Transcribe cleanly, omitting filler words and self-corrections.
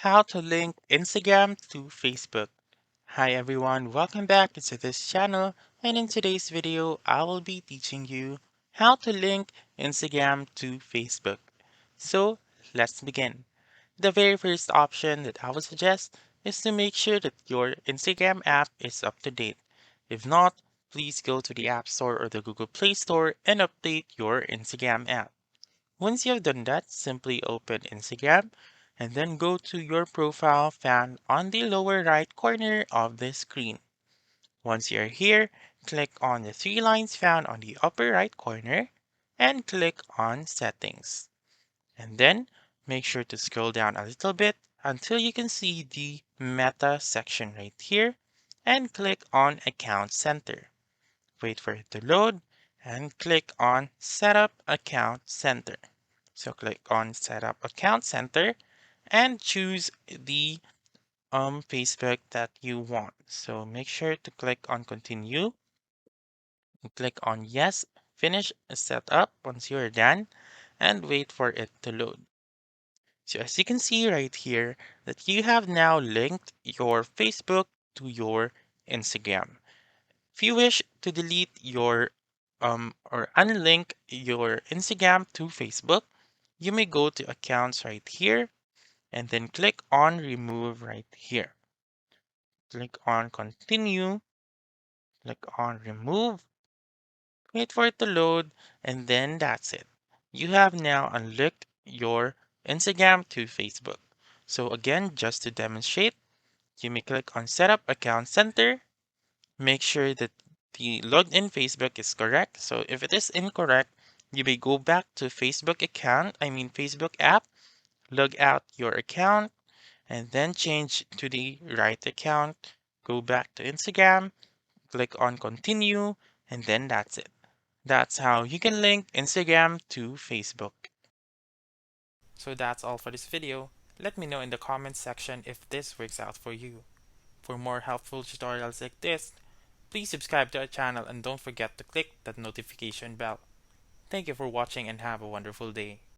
How to link Instagram to Facebook. Hi everyone, welcome back to this channel, and in today's video I will be teaching you how to link Instagram to Facebook. So let's begin. The very first option that I would suggest is to make sure that your Instagram app is up to date. If not, please go to the App Store or the Google Play Store and update your Instagram app. Once you have done that, simply open Instagram and then go to your profile found on the lower right corner of the screen. Once you're here, click on the three lines found on the upper right corner and click on Settings. And then make sure to scroll down a little bit until you can see the Meta section right here and click on Account Center. Wait for it to load and click on Setup Account Center. So click on Setup Account Center and choose the Facebook that you want. So make sure to click on Continue. Click on Yes, finish setup once you're done, and wait for it to load. So as you can see right here that you have now linked your Facebook to your Instagram. If you wish to delete your or unlink your Instagram to Facebook, you may go to accounts right here and then click on remove right here. Click on continue, click on remove, wait for it to load, and then that's it. You have now unlinked your Instagram to Facebook. So again, just to demonstrate, you may click on setup account center. Make sure that the logged in Facebook is correct. So if it is incorrect, you may go back to Facebook account, Facebook app, log out your account, and then change to the right account. Go back to Instagram, click on continue, and then that's it. That's how you can link Instagram to Facebook. So that's all for this video. Let me know in the comments section if this works out for you. For more helpful tutorials like this, please subscribe to our channel and don't forget to click that notification bell. Thank you for watching and have a wonderful day.